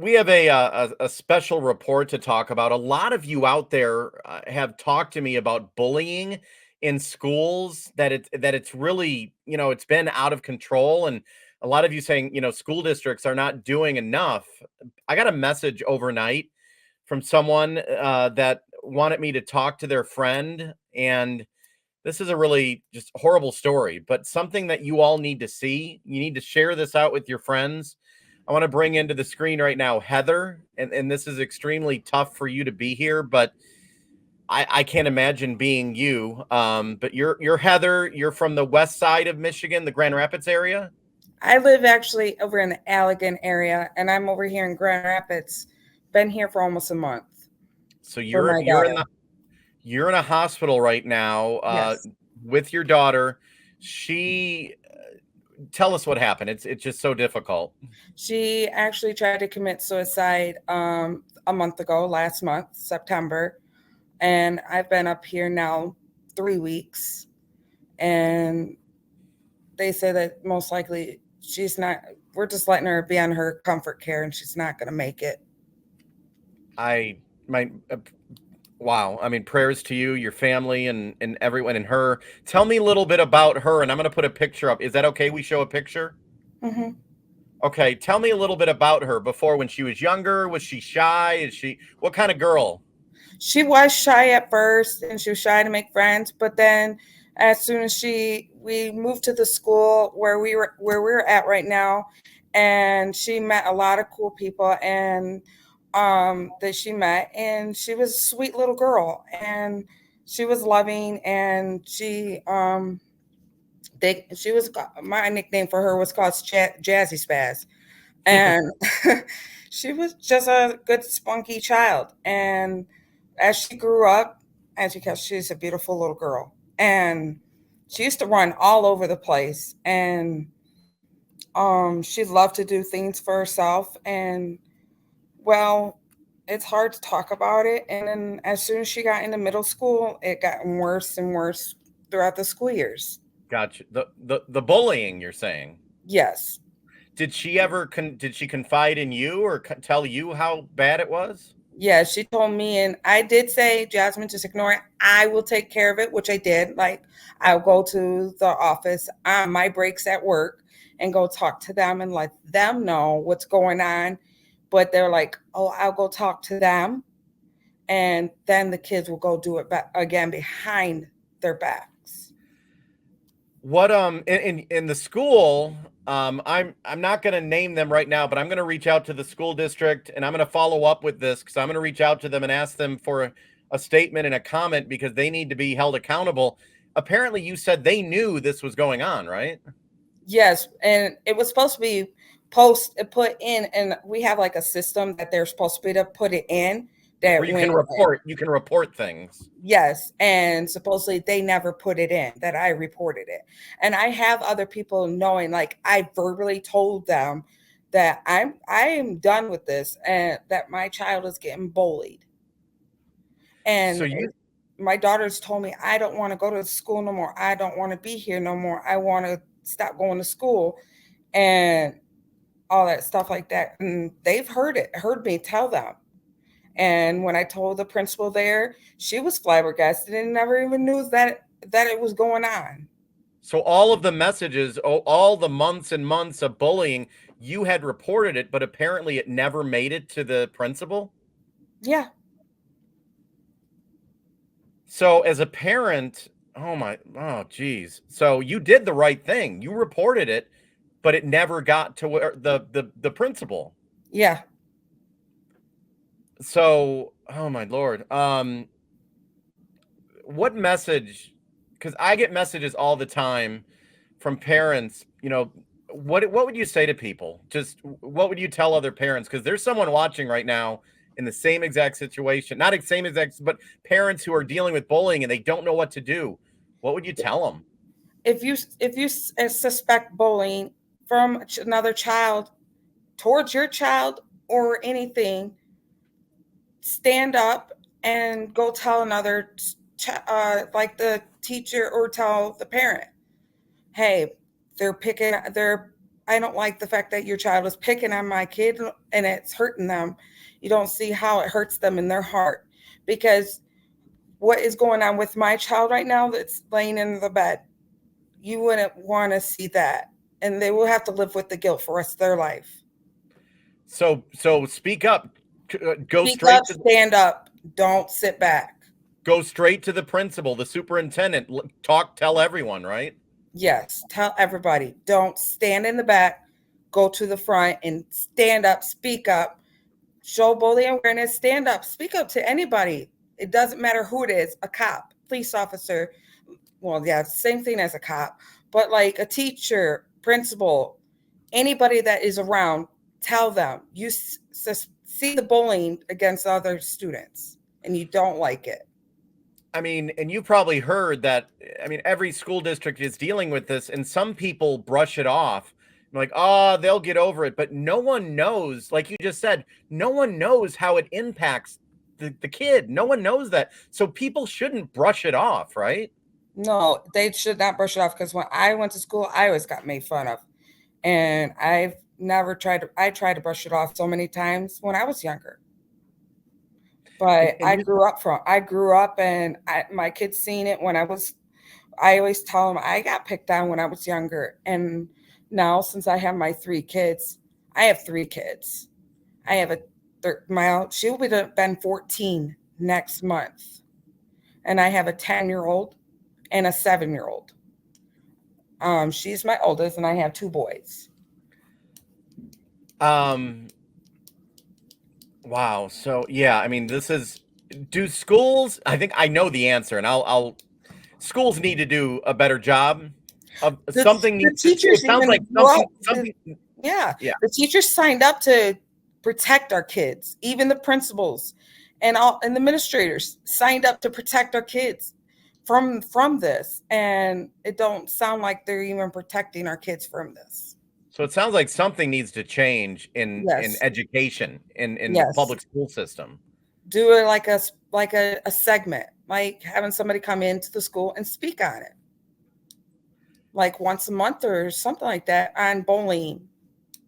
We have a special report to talk about. A lot of you out there have talked to me about bullying in schools. It's really, it's been out of control, and a lot of you saying, school districts are not doing enough. I got a message overnight from someone that wanted me to talk to their friend, and this is a really just horrible story, but something that you all need to see. You need to share this out with your friends. I want to bring into the screen right now Heather, and this is extremely tough for you to be here, but I can't imagine being you. But you're Heather. You're from the west side of Michigan, the Grand Rapids area. I live actually over in the Allegan area, and I'm over here in Grand Rapids. Been here for almost a month. So For my daughter. you're in a hospital right now Yes. with your daughter. She Tell us what happened. It's just so difficult. She actually tried to commit suicide a month ago, last month, September. And I've been up here now 3 weeks. And they say that most likely she's not, we're just letting her be on her comfort care and she's not going to make it. I my Wow. I mean, prayers to you, your family, and everyone, and her. Tell me a little bit about her, and I'm going to put a picture up. Is that okay? We show a picture? Mm-hmm. Okay. Tell me a little bit about her before, when she was younger. Was she shy? What kind of girl? She was shy at first and she was shy to make friends, but then as soon as we moved to the school where we're at right now, and she met a lot of cool people and that she met, and she was a sweet little girl, and she was loving, and she was, my nickname for her was called Jazzy Spaz, and she was just a good spunky child. And as she grew up, as because she's a beautiful little girl, and she used to run all over the place, and she loved to do things for herself. And well, it's hard to talk about it. And then as soon as she got into middle school, it got worse and worse throughout the school years. Gotcha. The bullying, you're saying. Yes. Did she ever did she confide in you or tell you how bad it was? Yeah, she told me, and I did say, Jazzmin, just ignore it. I will take care of it, which I did. Like, I'll go to the office on my breaks at work and go talk to them and let them know what's going on. But they're like, oh, I'll go talk to them. And then the kids will go do it again behind their backs. What in the school, I'm not going to name them right now, but I'm going to reach out to the school district, and I'm going to follow up with this, because I'm going to reach out to them and ask them for a statement and a comment, because they need to be held accountable. Apparently you said they knew this was going on, right? Yes, and it was supposed to be put in, and we have like a system that they're supposed to be to put it in, that Where when you can report things. yes, and supposedly they never put it in, that I reported it. And I have other people knowing, like, I verbally told them that I am done with this, and that my child is getting bullied. So And you my daughters told me, I don't want to go to school no more. I don't want to be here no more. I want to stop going to school and all that stuff like that. And they've heard me tell them. And when I told the principal there, she was flabbergasted and never even knew that it was going on. So all of the messages, all the months and months of bullying, you had reported it, but apparently it never made it to the principal? Yeah. So as a parent, oh geez. So you did the right thing. You reported it, but it never got to where the principal. Yeah. So, oh my Lord. What message, because I get messages all the time from parents, what would you say to people? Just what would you tell other parents? Because there's someone watching right now in the same exact situation, not the same exact, but parents who are dealing with bullying and they don't know what to do. What would you tell them? If you suspect bullying from another child towards your child or anything, stand up and go tell another, like the teacher, or tell the parent, hey, they're I don't like the fact that your child is picking on my kid and it's hurting them. You don't see how it hurts them in their heart, because what is going on with my child right now that's laying in the bed, you wouldn't want to see that. And they will have to live with the guilt for the rest of their life. So speak up. Go Speak straight up, to stand up, don't sit back. the principal, the superintendent. Tell everyone, right? Yes, tell everybody, don't stand in the back, go to the front and stand up, speak up, show bullying awareness, stand up, speak up to anybody. It doesn't matter who it is, a cop, police officer. Well, yeah, same thing as a cop, but like a teacher, principal, anybody that is around, tell them you see the bullying against other students and you don't like it. I mean, and you probably heard that. I mean, every school district is dealing with this, and some people brush it off. Like, oh, they'll get over it. But no one knows, like you just said, no one knows how it impacts the kid. No one knows that. So people shouldn't brush it off, right? No, they should not brush it off, because when I went to school, I always got made fun of. And I've never I tried to brush it off so many times when I was younger. But And you, I grew up and my kids seen it when I always tell them I got picked on when I was younger. And now, since I have my three kids, I have three kids. I have she will be been 14 next month. And I have a 10-year-old and a 7-year-old. She's my oldest, and I have two boys. wow. So yeah, I mean, do schools, I think I know the answer, and schools need to do a better job of something. The teachers It sounds even like something. yeah, Yeah. the teachers signed up to protect our kids. Even the principals and the administrators signed up to protect our kids from this, and it don't sound like they're even protecting our kids from this. So it sounds like something needs to change in Yes, education in the yes. public school system. Do it like a segment, like having somebody come into the school and speak on it, like once a month or something like that, on bullying.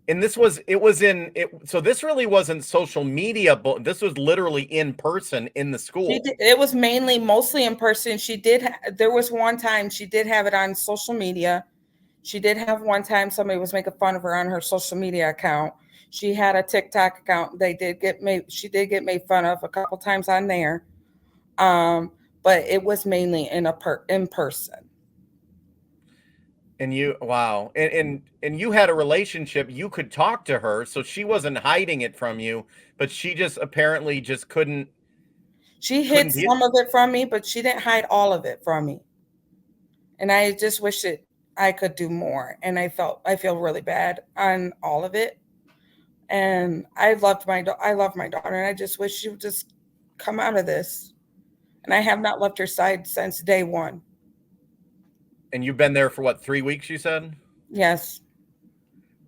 And so this really wasn't social media, but this was literally in person in the school. It was mostly in person. There was one time she did have it on social media. She did have one time somebody was making fun of her on her social media account. She had a TikTok account. She did get made fun of a couple times on there. But it was mainly in person. And wow. And you had a relationship, you could talk to her, so she wasn't hiding it from you, but she just apparently just couldn't She hid couldn't be. some of it from me, but she didn't hide all of it from me. And I just wish that I could do more. And I feel really bad on all of it. And I love my daughter, and I just wish she would just come out of this. And I have not left her side since day one. And you've been there for what, 3 weeks, you said? Yes.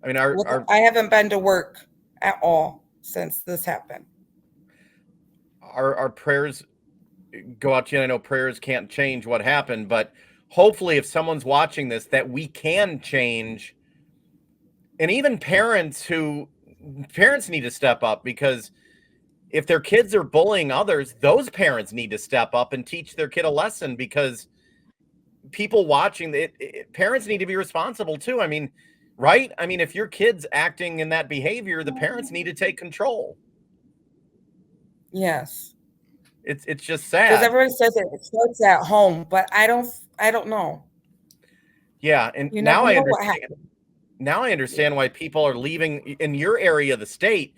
I mean, I haven't been to work at all since this happened. our prayers go out to you. I know prayers can't change what happened, but hopefully if someone's watching this, that we can change. And even parents need to step up, because if their kids are bullying others, those parents need to step up and teach their kid a lesson, because people watching parents need to be responsible too. I mean, right? I mean, if your kid's acting in that behavior, the parents need to take control. Yes. It's just Because sad. everyone says it starts at home, but I don't know. Yeah, and You never know what happened. now I understand why people are leaving in your area of the state.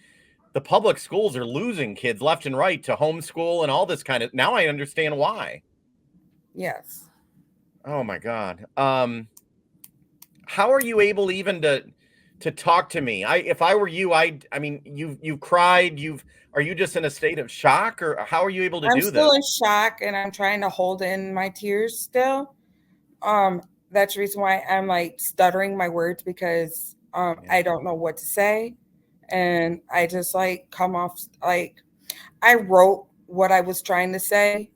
The public schools are losing kids left and right to homeschool and all this kind of. Now I understand why. Yes. Oh my God. How are you able even to talk to me? If I were you, I mean, you cried. Are you just in a state of shock, or how are you able to I'm do this? still in shock, and I'm trying to hold in my tears still. That's the reason why I'm like stuttering my words, because Yeah. I don't know what to say. And I just like come off like I wrote what I was trying to say,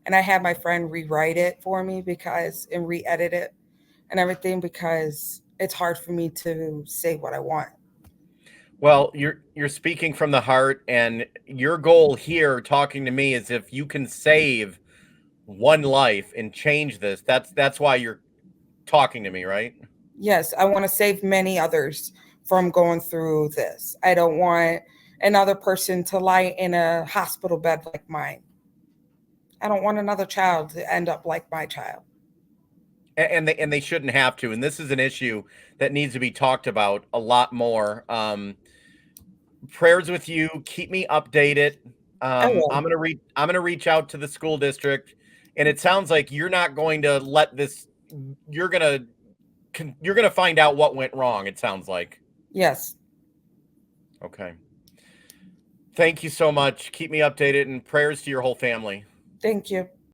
and I had my friend rewrite it for me and re-edit it and everything, because it's hard for me to say what I want. Well, you're speaking from the heart, and your goal here talking to me is if you can save one life and change this. That's why you're talking to me, right? Yes, I want to save many others from going through this. I don't want another person to lie in a hospital bed like mine. I don't want another child to end up like my child. And they shouldn't have to. And this is an issue that needs to be talked about a lot more. Prayers with you. Keep me updated. I will. I'm gonna reach out to the school district, and it sounds like you're not going to let this. You're gonna you're gonna find out what went wrong. It sounds like. Yes. Okay. Thank you so much. Keep me updated, and prayers to your whole family. Thank you.